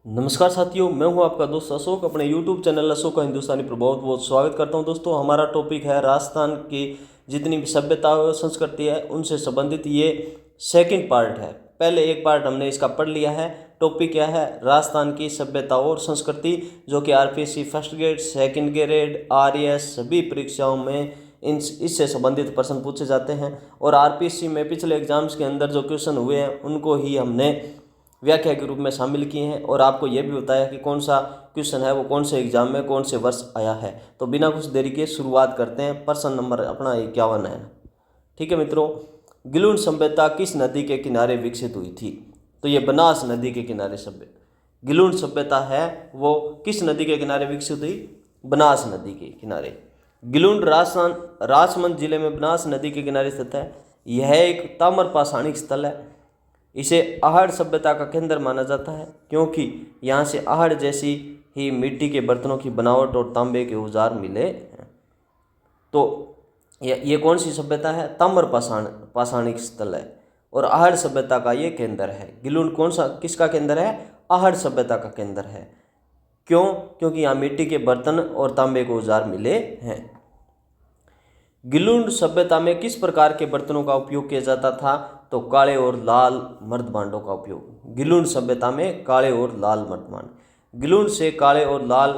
नमस्कार साथियों, मैं हूं आपका दोस्त अशोक। अपने YouTube चैनल अशोक का हिंदुस्तानी पर बहुत बहुत स्वागत करता हूं। दोस्तों, हमारा टॉपिक है राजस्थान की जितनी भी सभ्यता और संस्कृति है उनसे संबंधित ये सेकंड पार्ट है। पहले एक पार्ट हमने इसका पढ़ लिया है। टॉपिक क्या है? राजस्थान की सभ्यता और संस्कृति, जो कि RPSC first grade, second grade, RAS सभी परीक्षाओं में इससे संबंधित प्रश्न पूछे जाते हैं। और आरपीएससी में पिछले एग्जाम्स के अंदर जो क्वेश्चन हुए हैं उनको ही हमने व्याख्या के रूप में शामिल किए हैं और आपको यह भी बताया कि कौन सा क्वेश्चन है वो कौन से एग्जाम में कौन से वर्ष आया है। तो बिना कुछ देरी के शुरुआत करते हैं। प्रश्न नंबर अपना 51 है। ठीक है मित्रों, गिलुन सभ्यता किस नदी के किनारे विकसित हुई थी? तो ये बनास नदी के किनारे गिलुन सभ्यता है वो किस नदी के किनारे विकसित हुई? बनास नदी के किनारे। गिलुन राजस्थान राजसमंद जिले में बनास नदी के किनारे स्थित है। यह एक ताम्र पाषाणिक स्थल है। इसे आहड़ सभ्यता का केंद्र माना जाता है क्योंकि यहाँ से आहड़ जैसी ही मिट्टी के बर्तनों की बनावट और तांबे के औजार मिले हैं। तो ये कौन सी सभ्यता है? ताम्र पाषाणिक स्थल है और आहड़ सभ्यता का ये केंद्र है। गिलुन कौन सा किसका केंद्र है? आहड़ सभ्यता का केंद्र है। क्यों? क्योंकि यहाँ मिट्टी के बर्तन और तांबे के औजार मिले हैं। गिलुन सभ्यता में किस प्रकार के बर्तनों का उपयोग किया जाता था? तो काले और लाल मर्दभांडों का उपयोग। गिलुन सभ्यता में काले और लाल मर्दभांड। गिलुन से काले और लाल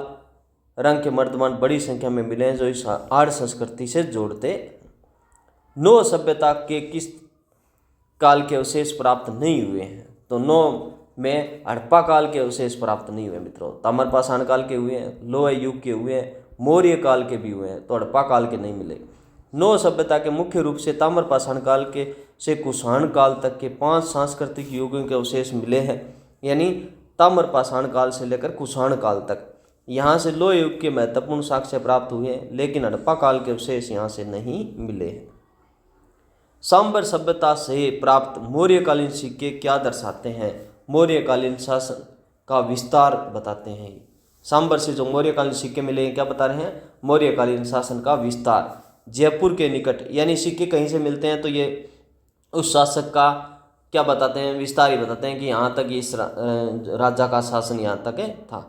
रंग के मर्दभांड बड़ी संख्या में मिले हैं जो इस आर्य संस्कृति से जोड़ते। नौ सभ्यता के किस काल के अवशेष प्राप्त नहीं हुए हैं? तो नौ में हड़प्पा काल के अवशेष प्राप्त नहीं हुए मित्रों। ताम्रपाषाण काल के हुए हैं, लोह युग के हुए हैं, मौर्य काल के भी हुए हैं, तो हड़प्पा काल के नहीं मिले। नौ सभ्यता के मुख्य रूप से ताम्रपाषाण काल के से कुषाण काल तक के 5 सांस्कृतिक युगों के अवशेष मिले हैं, यानी ताम्रपाषाण काल से लेकर कुषाण काल तक। यहाँ से लोह युग के महत्वपूर्ण साक्ष्य प्राप्त हुए हैं, लेकिन हड़प्पा काल के अवशेष यहाँ से नहीं मिले हैं। सांबर सभ्यता से प्राप्त मौर्यकालीन सिक्के क्या दर्शाते हैं? मौर्यकालीन शासन का विस्तार बताते हैं। सांबर से जो मौर्यकालीन सिक्के मिले हैं क्या बता रहे हैं? मौर्यकालीन शासन का विस्तार। जयपुर के निकट, यानी सिक्के कहीं से मिलते हैं तो ये उस शासक का क्या बताते हैं? विस्तार ही बताते हैं कि यहाँ तक इस राजा का शासन यहाँ तक था।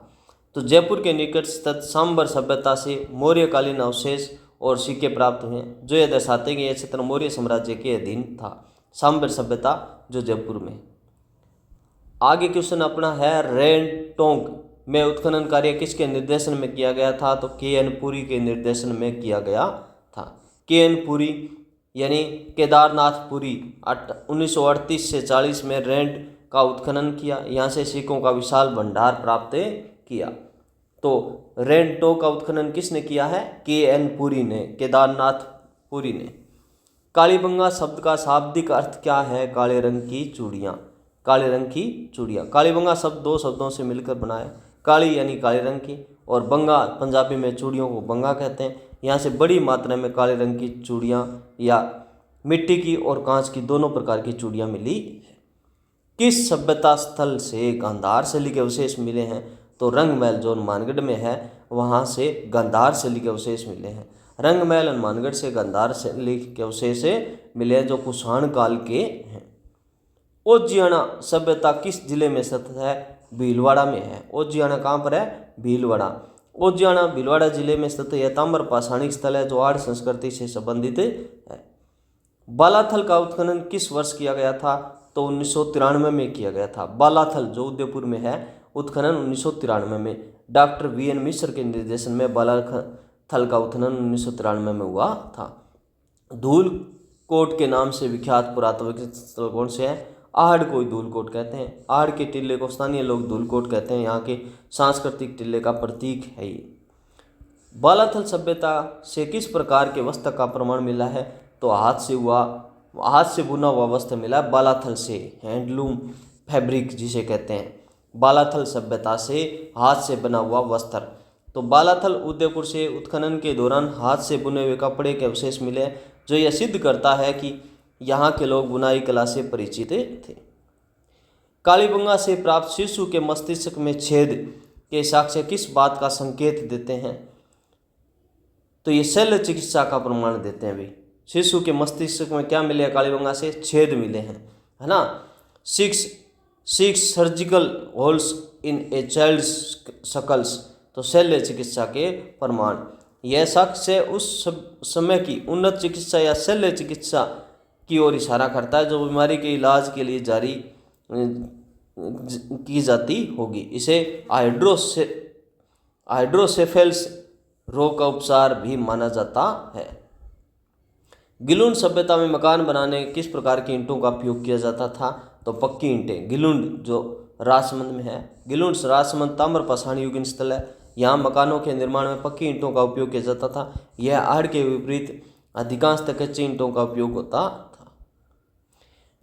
तो जयपुर के निकट स्थित सांबर सभ्यता से मौर्यकालीन अवशेष और सिक्के प्राप्त हुए हैं जो ये दर्शाते हैं कि यह क्षेत्र मौर्य साम्राज्य के अधीन था। सांबर सभ्यता जो जयपुर में। आगे क्वेश्चन अपना है, रेनटोंग में उत्खनन कार्य किसके निर्देशन में किया गया था? तो के.एन. पुरी के निर्देशन में किया गया था। के.एन. पुरी यानी केदारनाथ पुरी 1938 से 40 में रेंट का उत्खनन किया। यहाँ से सिक्कों का विशाल भंडार प्राप्त किया। तो रेंटो का उत्खनन किसने किया है? के.एन. पुरी ने, केदारनाथ पुरी ने। कालीबंगा शब्द का शाब्दिक अर्थ क्या है? काले रंग की चूड़ियाँ। काले रंग की चूड़ियाँ। कालीबंगा शब्द 2 शब्दों से मिलकर बना है। काली यानी काले रंग की और बंगा पंजाबी में चूड़ियों को बंगा कहते हैं। यहाँ से बड़ी मात्रा में काले रंग की चूड़ियाँ या मिट्टी की और कांच की दोनों प्रकार की चूड़ियाँ मिली। किस सभ्यता स्थल से गांधार शैली के अवशेष मिले हैं? तो रंगमहल जो हनुमानगढ़ में है वहाँ से गांधार शैली के अवशेष मिले हैं। रंगमहल हनुमानगढ़ से गांधार शैली के अवशेष मिले हैं जो कुषाण काल के हैं। उज्जैना सभ्यता किस जिले में स्थित है? भीलवाड़ा में है। उज्जैना कहाँ पर है? भीलवाड़ा। उज्जैना भीलवाड़ा जिले में स्थित यह ताम्र पाषाणिक स्थल है जो आर्य संस्कृति से संबंधित है। बालाथल का उत्खनन किस वर्ष किया गया था? तो 1993 में किया गया था। बालाथल जो उदयपुर में है, उत्खनन 1993 में डॉक्टर वी.एन. मिश्र के निर्देशन में बालाथल का उत्खनन 1993 में हुआ था। धूलकोट के नाम से विख्यात पुरातात्विक स्थल कौन से है? आहड़ को धूलकोट कहते हैं। आहड़ के टिल्ले को स्थानीय लोग धूलकोट कहते हैं। यहाँ के सांस्कृतिक टिल्ले का प्रतीक है ये। बालाथल सभ्यता से किस प्रकार के वस्त्र का प्रमाण मिला है? तो हाथ से बुना हुआ वस्त्र मिला है बालाथल से। हैंडलूम फैब्रिक जिसे कहते हैं। बालाथल सभ्यता से हाथ से बना हुआ वस्त्र। तो बालाथल उदयपुर से उत्खनन के दौरान हाथ से बुने हुए कपड़े के अवशेष मिले जो यह सिद्ध करता है कि यहाँ के लोग बुनाई कला से परिचित थे। कालीबंगा से प्राप्त शिशु के मस्तिष्क में छेद के साक्ष्य किस बात का संकेत देते हैं? तो ये शल्य चिकित्सा का प्रमाण देते हैं। भी शिशु के मस्तिष्क में क्या मिले? कालीबंगा से छेद मिले हैं, है ना। 6 6 surgical holes in a child skulls, तो शल्य चिकित्सा के प्रमाण। यह साक्ष्य उस समय की उन्नत चिकित्सा या शल्य चिकित्सा की ओर इशारा करता है जो बीमारी के इलाज के लिए जारी की जाती होगी। इसे हाइड्रोसेफेलस रोग का उपचार भी माना जाता है। गिलुंड सभ्यता में मकान बनाने किस प्रकार की ईंटों का उपयोग किया जाता था? तो पक्की ईंटें। गिलुंड जो राजसमंद में है, गिलुंड राजसमंद ताम्र पाषाण युगीन स्थल है। यहाँ मकानों के निर्माण में पक्की ईंटों का उपयोग किया जाता था। यह आहड़ के विपरीत अधिकांशतः कच्ची ईंटों का उपयोग होता था।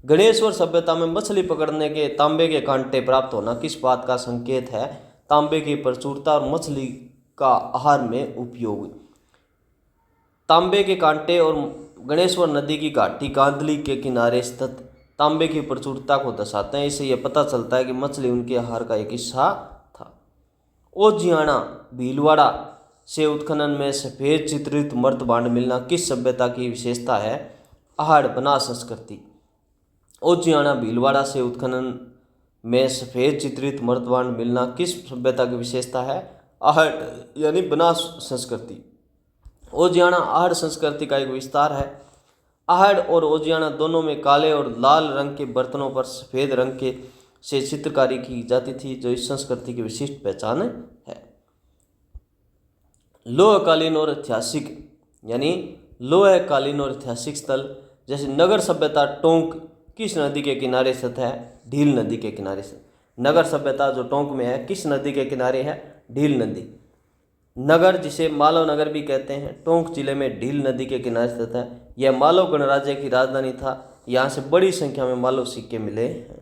गणेश्वर सभ्यता में मछली पकड़ने के तांबे के कांटे प्राप्त होना किस बात का संकेत है? तांबे की प्रचुरता और मछली का आहार में उपयोग। तांबे के कांटे और गणेश्वर नदी की घाटी कांदली के किनारे स्थित तांबे की प्रचुरता को दर्शाते हैं। इससे यह पता चलता है कि मछली उनके आहार का एक हिस्सा था। ओजियाना भीलवाड़ा से उत्खनन में सफेद चित्रित मर्तबांड मिलना किस सभ्यता की विशेषता है? आहड़ बनास संस्कृति। ओजियाना भीलवाड़ा से उत्खनन में सफेद चित्रित मर्तबांड मिलना किस सभ्यता की विशेषता है? आहड़ यानी बनास संस्कृति। ओजियाना आहड़ संस्कृति का एक विस्तार है। आहड़ और ओजियाना दोनों में काले और लाल रंग के बर्तनों पर सफेद रंग के से चित्रकारी की जाती थी, जो इस संस्कृति की विशिष्ट पहचान है। लोहकालीन और ऐतिहासिक यानी लोहकालीन और ऐतिहासिक स्थल जैसे नगर सभ्यता टोंक किस नदी के किनारे स्थित है? ढील नदी के किनारे स्थित। नगर सभ्यता जो टोंक में है किस नदी के किनारे है? ढील नदी। नगर जिसे मालव नगर भी कहते हैं, टोंक जिले में ढील नदी के किनारे स्थित है। यह मालव गणराज्य की राजधानी था। यहाँ से बड़ी संख्या में मालव सिक्के मिले हैं।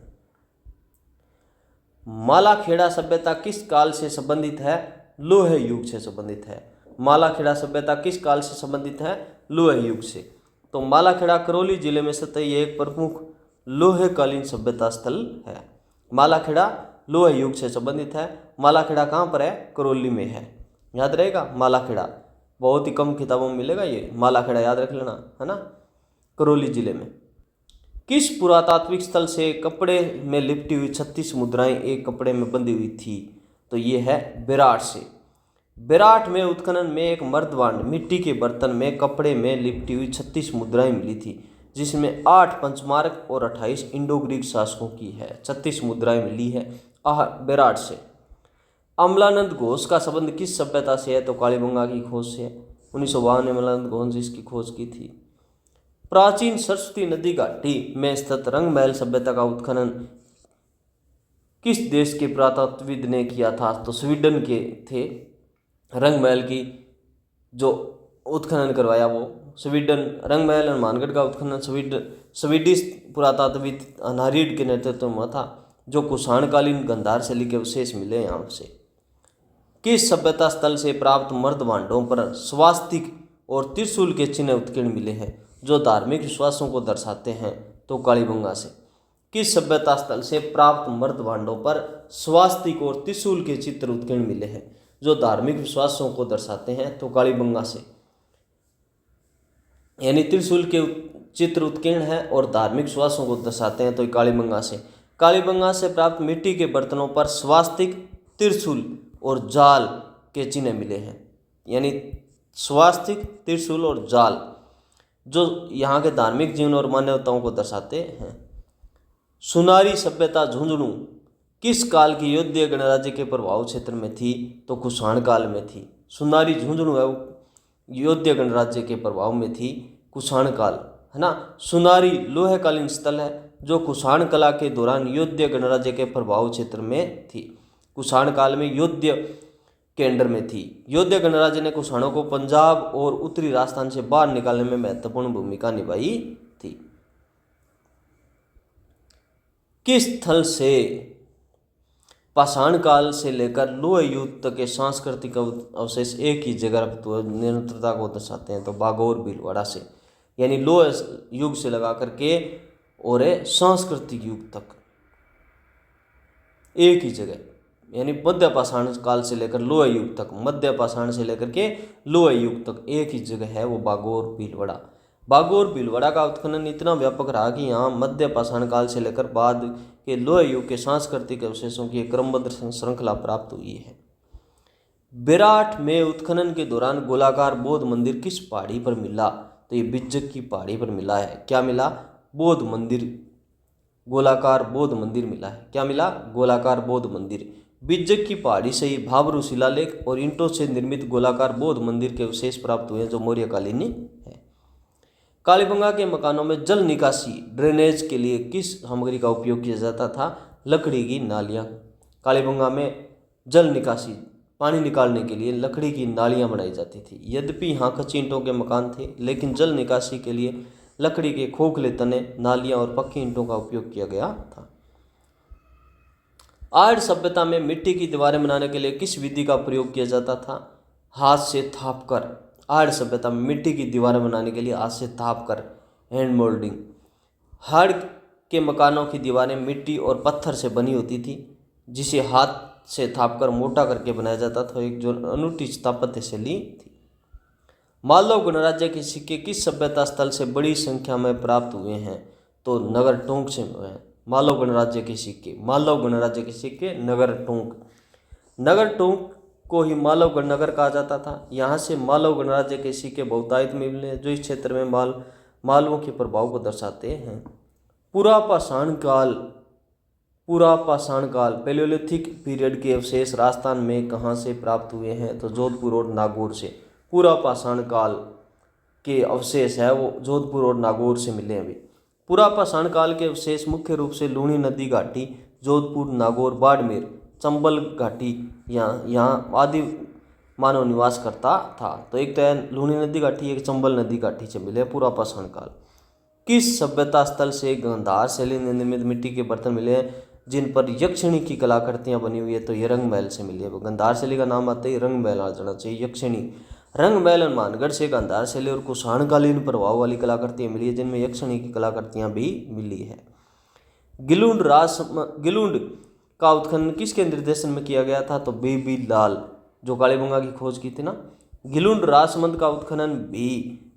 मालाखेड़ा सभ्यता किस काल से संबंधित है? लोह युग से संबंधित है। मालाखेड़ा सभ्यता किस काल से संबंधित है? लोह युग से। तो मालाखेड़ा करौली जिले में स्थित ये एक प्रमुख लोहकालीन सभ्यता स्थल है। मालाखेड़ा लोह युग से संबंधित है। मालाखेड़ा कहाँ पर है? करौली में है। याद रहेगा मालाखेड़ा, बहुत ही कम किताबों में मिलेगा ये मालाखेड़ा, याद रख लेना, है ना। करौली जिले में। किस पुरातात्विक स्थल से कपड़े में लिपटी हुई 36 मुद्राएं एक कपड़े में बंधी हुई थी? तो ये है बेराट से। बेराट में उत्खनन में एक मर्दबांड मिट्टी के बर्तन में कपड़े में लिपटी हुई 36 मुद्राएं मिली थी, जिसमें 8 पंचमार्क और 28 इंडो ग्रीक शासकों की है। 36 मुद्राएं मिली है बेराट से। अमलानंद घोष का संबंध किस सभ्यता से है? तो कालीबंगा की खोज से है। 1952 में अमलानंद घोष जी इसकी खोज की थी। प्राचीन सरस्वती नदी घाटी में स्थित रंगमहल सभ्यता का उत्खनन किस देश के पुरातत्वविद ने किया था? तो स्वीडन के थे। रंगमहल की जो उत्खनन करवाया वो स्वीडन। रंगमहल और मानगढ़ का उत्खनन स्वीडिश पुरातत्वविद अनारिड के नेतृत्व में था, जो कुषाणकालीन गंधार शैली के अवशेष मिले यहाँ से। किस सभ्यता स्थल से प्राप्त मर्दबांडों पर स्वास्तिक और त्रिशूल के चिन्ह उत्कीर्ण मिले हैं, जो धार्मिक विश्वासों को दर्शाते हैं? तो कालीबंगा से। किस सभ्यता स्थल से प्राप्त मर्दबांडों पर स्वास्तिक और त्रिशूल के चित्र उत्कीर्ण मिले हैं, जो धार्मिक विश्वासों को दर्शाते हैं? तो कालीबंगा से। यानी त्रिशूल के चित्र उत्कीर्ण है और धार्मिक विश्वासों को दर्शाते हैं, तो कालीबंगा से। कालीबंगा से प्राप्त मिट्टी के बर्तनों पर स्वास्तिक, त्रिशूल और जाल के चिन्ह मिले हैं। यानी स्वास्तिक, त्रिशूल और जाल जो यहाँ के धार्मिक जीवन और मान्यताओं को दर्शाते हैं। सुनारी सभ्यता झुंझुनू किस काल की योध्य गणराज्य के प्रभाव क्षेत्र में थी? तो कुषाण काल में थी। सुनारी झुंझुनू है योध्य गणराज्य के प्रभाव में थी, कुषाण काल, है ना। सुनारी लोहकालीन स्थल है जो कुषाण कला के दौरान योध्य गणराज्य के प्रभाव क्षेत्र में थी। कुषाण काल में योध्य के अंडर में थी। योध्य गणराज्य ने कुषाणों को पंजाब और उत्तरी राजस्थान से बाहर निकालने में महत्वपूर्ण भूमिका निभाई थी। किस स्थल से पाषाण काल से लेकर लोह युग तक के सांस्कृतिक अवशेष एक ही जगह निरंतरता को दर्शाते हैं? तो बागौर भीलवाड़ा से। यानी लोह युग से लगा करके और सांस्कृतिक युग तक एक ही जगह, यानी मध्य पाषाण काल से लेकर लोह युग तक, मध्य पाषाण से लेकर के लोह युग तक एक ही जगह है, वो बागौर भीलवाड़ा। बागौर भीलवाड़ा का उत्खनन इतना व्यापक रहा कि यहाँ मध्य पाषाण काल से लेकर बाद के लोह युग के सांस्कृतिक अवशेषों की एक क्रमबद्ध श्रृंखला प्राप्त हुई है। बेराट में उत्खनन के दौरान गोलाकार बौद्ध मंदिर किस पहाड़ी पर मिला? तो ये बिज्जक की पहाड़ी पर मिला है। क्या मिला? बौद्ध मंदिर, गोलाकार बौद्ध मंदिर मिला है। क्या मिला? गोलाकार बौद्ध मंदिर। बिज्जक की पहाड़ी से ही भाबरू शिलालेख और ईंटों से निर्मित गोलाकार बौद्ध मंदिर के अवशेष प्राप्त हुए हैं, जो मौर्यकालीन है। कालीबंगा के मकानों में जल निकासी ड्रेनेज के लिए किस सामग्री का उपयोग किया जाता था? लकड़ी की नालियाँ। कालीबंगा में जल निकासी, पानी निकालने के लिए लकड़ी की नालियाँ बनाई जाती थी। यद्यपि यहाँ कच्ची ईंटों के मकान थे, लेकिन जल निकासी के लिए लकड़ी के खोखले तने, नालियाँ और पक्की ईंटों का उपयोग किया गया था। आर्य सभ्यता में मिट्टी की दीवारें बनाने के लिए किस विधि का प्रयोग किया जाता था? हाथ से थाप कर। आर्य सभ्यता में मिट्टी की दीवारें बनाने के लिए हाथ से थाप कर, हैंड मोल्डिंग। हाड़ के मकानों की दीवारें मिट्टी और पत्थर से बनी होती थी, जिसे हाथ से थाप कर मोटा करके बनाया जाता था, एक जो अनूठी स्थापत्य शैली थी। मालव गणराज्य के सिक्के किस सभ्यता स्थल से बड़ी संख्या में प्राप्त हुए हैं? तो नगर टोंक से हुए हैं। मालव गणराज्य के सिक्के, मालव गणराज्य के सिक्के नगर टोंक। नगर टोंक को ही मालव नगर कहा जाता था। यहाँ से मालव गणराज्य के सिक्के बहुतायत में मिले, जो इस क्षेत्र में मालवों के प्रभाव को दर्शाते हैं। पुरापाषाण काल पैलियोलिथिक पीरियड के अवशेष राजस्थान में कहाँ से प्राप्त हुए हैं? तो जोधपुर और नागौर से। पुरापाषाण काल के अवशेष है वो जोधपुर और नागौर से मिले हैं। अभी पुरापाषाण काल के अवशेष मुख्य रूप से लूणी नदी घाटी, जोधपुर, नागौर, बाड़मेर, चंबल घाटी, यहाँ आदि मानव निवास करता था। तो एक तो है लूणी नदी घाटी, एक चंबल नदी घाटी से मिले पुरापाषाण काल। किस सभ्यता स्थल से गांधार शैली में निर्मित मिट्टी के बर्तन मिले हैं, जिन पर यक्षिणी की कलाकृतियाँ बनी हुई है? तो ये रंग महल से मिली है। गांधार शैली का नाम आते ही रंग महल आ जाना चाहिए। यक्षिणी रंग महल मानगढ़ से गांधार शैली और कुषाणकालीन प्रभाव वाली कलाकृतियाँ मिली है, जिनमें यक्षिणी की कलाकृतियाँ भी मिली है। गिलुंड का उत्खनन किसके निर्देशन में किया गया था? तो बीबी लाल, जो कालीबंगा की खोज की थी ना। गिलुंड राजमंद का उत्खनन भी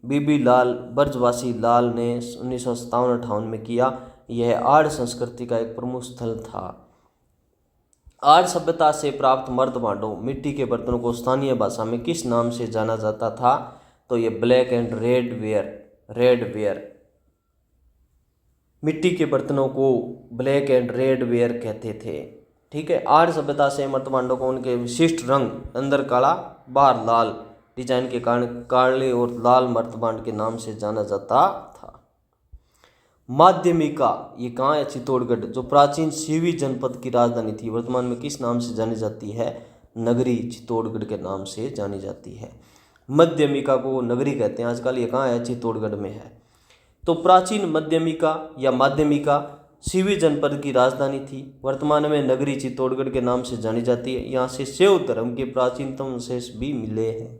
बीबी लाल, ब्रजवासी लाल ने 1957-58 में किया। यह आर्य संस्कृति का एक प्रमुख स्थल था। आर्य सभ्यता से प्राप्त मर्द भांडों, मिट्टी के बर्तनों को स्थानीय भाषा में किस नाम से जाना जाता था? तो ये ब्लैक एंड रेड वेयर। मिट्टी के बर्तनों को ब्लैक एंड रेड वेयर कहते थे। ठीक है। आर्य सभ्यता से मर्द भांडों को उनके विशिष्ट रंग, अंदर काला बाहर लाल डिजाइन के कारण काले और लाल मर्द भांड के नाम से जाना जाता था। माध्यमिका ये कहाँ है? चित्तौड़गढ़, जो प्राचीन सीवी जनपद की राजधानी थी, वर्तमान में किस नाम से जानी जाती है? नगरी चित्तौड़गढ़ के नाम से जानी जाती है। मध्यमिका को नगरी कहते हैं आजकल। ये कहाँ है? चित्तौड़गढ़ में है। तो प्राचीन मध्यमिका या माध्यमिका सीवी जनपद की राजधानी थी, वर्तमान में नगरी चित्तौड़गढ़ के नाम से जानी जाती है। यहाँ से शैव धर्म के प्राचीनतम अवशेष भी मिले हैं।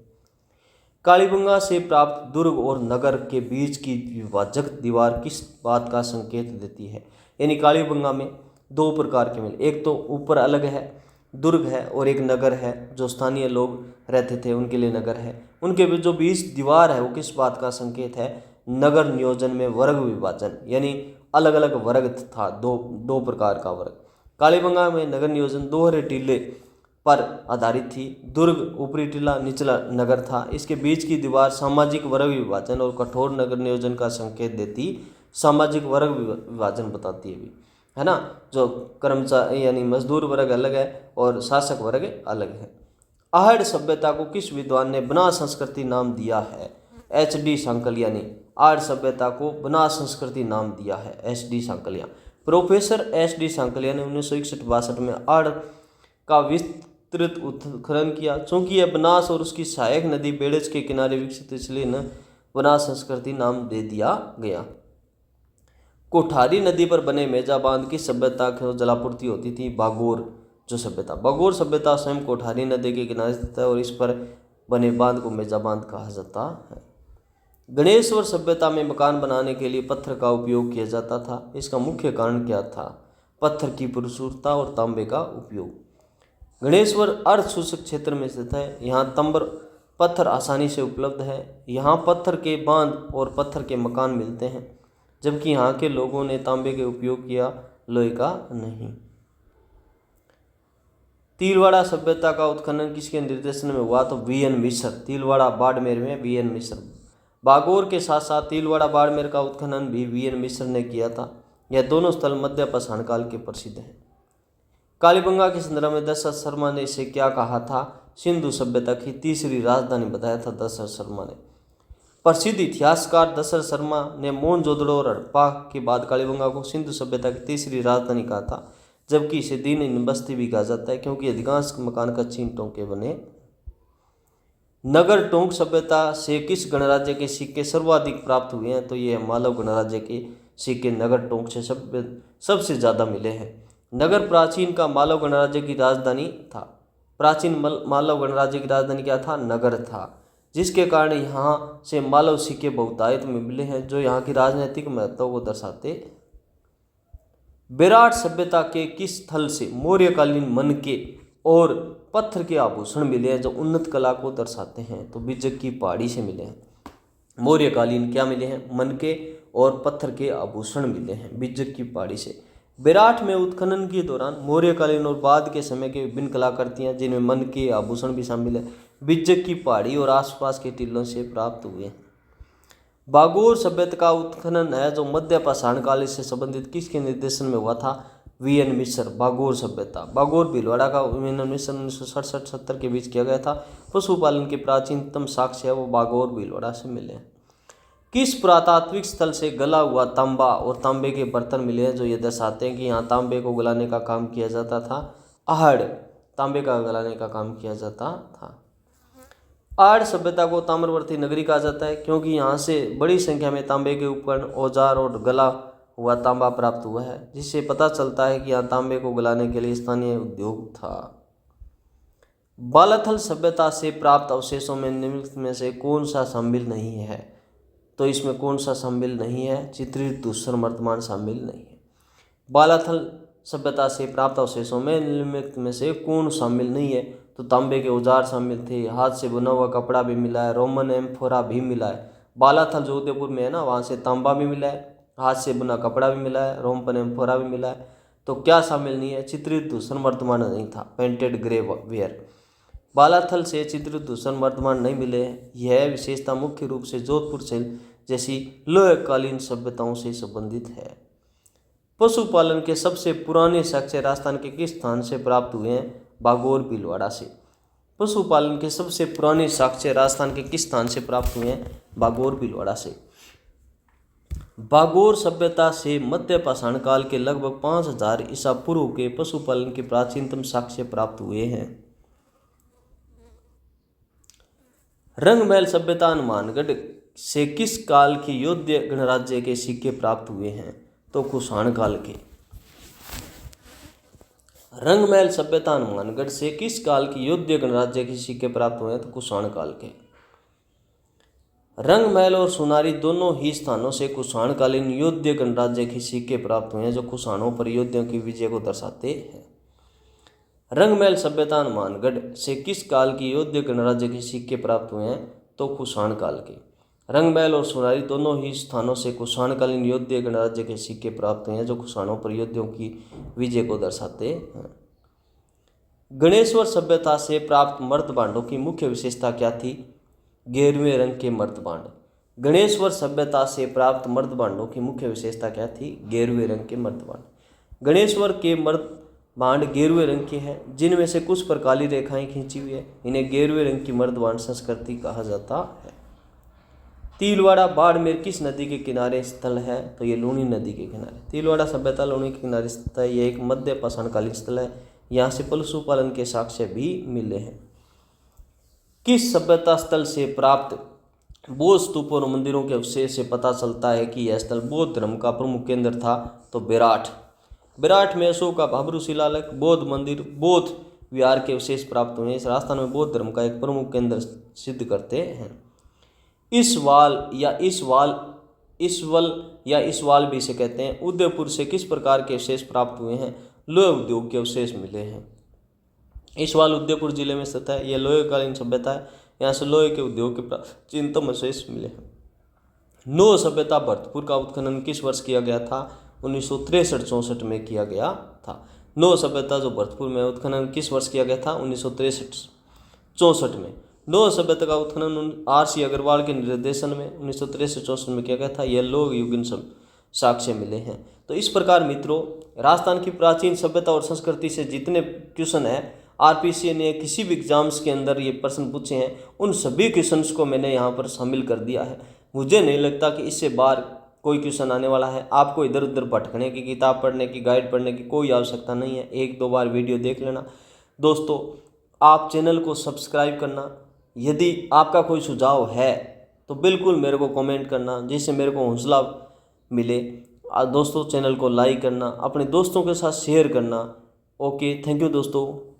कालीबंगा से प्राप्त दुर्ग और नगर के बीच की विभाजक दीवार किस बात का संकेत देती है? यानी कालीबंगा में दो प्रकार के मिले, एक तो ऊपर अलग है दुर्ग है और एक नगर है, जो स्थानीय लोग रहते थे उनके लिए नगर है। उनके बीच जो बीच दीवार है वो किस बात का संकेत है? नगर नियोजन में वर्ग विभाजन, यानी अलग अलग वर्ग था, दो प्रकार का वर्ग। कालीबंगा में नगर नियोजन दोहरे टीले पर आधारित थी। दुर्ग ऊपरी टीला निचला नगर था। इसके बीच की दीवार सामाजिक वर्ग विभाजन और कठोर नगर नियोजन का संकेत देती, सामाजिक वर्ग विभाजन बताती है भी, है ना। जो कर्मचारी यानी मजदूर वर्ग अलग है और शासक वर्ग अलग है। आहड़ सभ्यता को किस विद्वान ने बना संस्कृति नाम दिया है? HD सांकलिया ने आहड़ सभ्यता को बना संस्कृति नाम दिया है। HD Sankalia, professor HD Sankalia ने 1961-62 में आहड़ का विस्तृत उत्खनन किया। चूंकि यह बनास और उसकी सहायक नदी बेड़ज के किनारे विकसित, इसलिए न बनास संस्कृति नाम दे दिया गया। कोठारी नदी पर बने मेजा बांध की सभ्यता को जलापूर्ति होती थी। बागोर जो सभ्यता, बागोर सभ्यता स्वयं कोठारी नदी के किनारे स्थित है और इस पर बने बांध को मेजा बांध कहा जाता है। गणेश्वर सभ्यता में मकान बनाने के लिए पत्थर का उपयोग किया जाता था। इसका मुख्य कारण क्या था? पत्थर की प्रचुरता और तांबे का उपयोग। गणेश्वर अर्ध शुष्क क्षेत्र में स्थित है। यहाँ तंबर पत्थर आसानी से उपलब्ध है। यहाँ पत्थर के बांध और पत्थर के मकान मिलते हैं। जबकि यहाँ के लोगों ने तांबे के उपयोग किया लोहे का नहीं। तिलवाड़ा सभ्यता का उत्खनन किसके निर्देशन में हुआ? तो वीएन मिश्र। तिलवाड़ा बाड़मेर में वीएन मिश्र। बागोर के साथ साथ तिलवाड़ा बाड़मेर का उत्खनन भी वीएन मिश्र ने किया था। यह दोनों स्थल मध्य पाषाण काल के प्रसिद्ध हैं। कालीबंगा के संदर्भ में दशरथ शर्मा ने इसे क्या कहा था? सिंधु सभ्यता की तीसरी राजधानी बताया था दशरथ शर्मा ने। प्रसिद्ध इतिहासकार दशरथ शर्मा ने मोहनजोदड़ो और हड़प्पा के बाद कालीबंगा को सिंधु सभ्यता की तीसरी राजधानी कहा था, जबकि इसे दीन बस्ती भी कहा जाता है क्योंकि अधिकांश मकान कच्ची ईंटों के बने। नगर टोंक सभ्यता से किस गणराज्य के सिक्के सर्वाधिक प्राप्त हुए हैं? तो ये मालव गणराज्य के सिक्के नगर टोंक से सबसे ज़्यादा मिले हैं। नगर प्राचीन का मालव गणराज्य की राजधानी था। प्राचीन मालव गणराज्य की राजधानी क्या था? नगर था, जिसके कारण यहाँ से मालव सिक्के बहुतायत में मिले हैं जो यहाँ की राजनीतिक महत्व को दर्शाते। विराट सभ्यता के किस स्थल से मौर्यकालीन मनके और पत्थर के आभूषण मिले हैं जो उन्नत कला को दर्शाते हैं? तो बिज्जक की पहाड़ी से मिले हैं। मौर्यकालीन क्या मिले हैं? मनके और पत्थर के आभूषण मिले हैं बिज्जक की पहाड़ी से। विराट में उत्खनन के दौरान मौर्यकालीन और बाद के समय के विभिन्न कलाकृतियां जिनमें मनके आभूषण भी शामिल है बिज्जक की पहाड़ी और आसपास के टीलों से प्राप्त हुए हैं। बागोर सभ्यता का उत्खनन है जो मध्य पाषाण काल से संबंधित किसके निर्देशन में हुआ था? वीएन मिश्र। बागोर सभ्यता बागोर भीलवाड़ा का वीएन मिश्र 1967 के बीच किया गया था। पशुपालन के प्राचीनतम साक्ष्य है वो बागोर भीलवाड़ा से मिले हैं। किस पुरातात्विक स्थल से गला हुआ तांबा और तांबे के बर्तन मिले हैं जो ये दर्शाते हैं कि यहाँ तांबे को गलाने का काम किया जाता था? आहड़। तांबे का गलाने का काम किया जाता था। आहड़ सभ्यता को ताम्रवर्ती नगरी कहा जाता है क्योंकि यहाँ से बड़ी संख्या में तांबे के उपकरण, औजार और गला हुआ तांबा प्राप्त हुआ है, जिससे पता चलता है कि यहाँ तांबे को गलाने के लिए स्थानीय उद्योग था। बालाथल सभ्यता से प्राप्त अवशेषों में निम्नलिखित में से कौन सा शामिल नहीं है? तो इसमें कौन सा शामिल नहीं है? चित्रित धूसर मर्तमान शामिल नहीं है। बालाथल सभ्यता से प्राप्त अवशेषों में निम्नलिखित में से कौन शामिल नहीं है? तो तांबे के औजार शामिल थे, हाथ से बुना हुआ कपड़ा भी मिला है, रोमन एम्फोरा भी मिला है। बालाथल जो उदयपुर में है ना, वहाँ से तांबा भी मिला है, हाथ से बुना कपड़ा भी मिला है, रोमन एम्फोरा भी मिला है। तो क्या शामिल नहीं है? चित्रित धूसर मर्तमान नहीं था, पेंटेड ग्रे वेयर। बालाथल से चित्रित धूसर मर्तमान नहीं मिले हैं। यह विशेषता मुख्य रूप से जोधपुर शैल जैसी लोहकालीन सभ्यताओं से संबंधित है। पशुपालन के सबसे पुराने साक्ष्य राजस्थान के किस स्थान से प्राप्त हुए हैं? बागोर भीलवाड़ा से। पशुपालन के सबसे पुराने साक्ष्य राजस्थान के किस स्थान से प्राप्त हुए हैं? बागोर भीलवाड़ा से। बागोर सभ्यता से मध्य पाषाण काल के लगभग 5000 ईसा पूर्व के पशुपालन के प्राचीनतम साक्ष्य प्राप्त हुए हैं। रंगमहल सभ्यता हनुमानगढ़ से किस काल की योध्य गणराज्य के सिक्के प्राप्त हुए हैं? तो कुषाण काल के। रंगमहल सभ्यता हनुमानगढ़ से किस काल की योध्य गणराज्य के सिक्के प्राप्त हुए हैं? तो कुषाण काल के। रंगमहल और सोनारी दोनों ही स्थानों से कुषाणकालीन योध्य गणराज्य के सिक्के प्राप्त हुए हैं जो कुषाणों पर योद्धियों की विजय को दर्शाते हैं। रंगमहल सभ्यता हनुमानगढ़ से किस काल की योध्य गणराज्य के सिक्के प्राप्त हुए हैं? तो कुषाण काल के। रंगमहल और सोनारी दोनों ही स्थानों से कुषाणकालीन योध्य गणराज्य के सिक्के प्राप्त हुए हैं जो कुषाणों पर योद्धियों की विजय को दर्शाते हैं। गणेश्वर सभ्यता से प्राप्त मर्दभांडों की मुख्य विशेषता क्या थी? गेरुए रंग के मर्दभांड। गणेश्वर सभ्यता से प्राप्त मर्दभांडों की मुख्य विशेषता क्या थी? गेरुए रंग के मर्दभांड। गणेश्वर के मर्दभांड गेरुए रंग के हैं, जिनमें से कुछ पर काली रेखाएं खींची हुई है। इन्हें गेरुए रंग की मर्दभांड संस्कृति कहा जाता है। तिलवाड़ा बाड़मेर किस नदी के किनारे स्थल है? तो ये लूणी नदी के किनारे। तिलवाड़ा सभ्यता लूणी के किनारे स्थित है। यह एक मध्य पाषाणकालीन स्थल है। यहाँ से पशुपालन के साक्ष्य भी मिले हैं। किस सभ्यता स्थल से प्राप्त बौद्ध स्तूपों और मंदिरों के अवशेष से पता चलता है कि यह स्थल बौद्ध धर्म का प्रमुख केंद्र था? तो विराट। विराट में अशोक का भव्य शिलालेख, बौद्ध मंदिर, बौद्ध विहार के अवशेष प्राप्त हुए। इस राजस्थान में बौद्ध धर्म का एक प्रमुख केंद्र सिद्ध करते हैं। इसवाल या इसवाल भी इसे कहते हैं। उदयपुर से किस प्रकार के अवशेष प्राप्त हुए हैं? लोह उद्योग के अवशेष मिले हैं। इसवाल उदयपुर जिले में स्थित है। यह लोहकालीन सभ्यता है। यहाँ से लोहे के उद्योग के प्राचीनतम अवशेष मिले हैं। नौ सभ्यता भरतपुर का उत्खनन किस वर्ष किया गया था? 1963-64 में किया गया था। नौ सभ्यता जो भरतपुर में उत्खनन किस वर्ष किया गया था? 1963-64 में। नौ सभ्यता का उत्खनन RC अग्रवाल के निर्देशन में 1963-64 में किया गया था। यह लोग युगीन साक्ष्य मिले हैं। तो इस प्रकार मित्रों, राजस्थान की प्राचीन सभ्यता और संस्कृति से जितने क्वेश्चन हैं, RPC ने किसी भी एग्जाम्स के अंदर ये प्रश्न पूछे हैं, उन सभी क्वेश्चंस को मैंने यहाँ पर शामिल कर दिया है। मुझे नहीं लगता कि इससे बाहर कोई क्वेश्चन आने वाला है। आपको इधर उधर भटकने की, किताब पढ़ने की, गाइड पढ़ने की कोई आवश्यकता नहीं है। एक दो बार वीडियो देख लेना। दोस्तों, आप चैनल को सब्सक्राइब करना। यदि आपका कोई सुझाव है तो बिल्कुल मेरे को कमेंट करना, जिससे मेरे को हौसला मिले। दोस्तों, चैनल को लाइक करना, अपने दोस्तों के साथ शेयर करना। ओके, थैंक यू दोस्तों।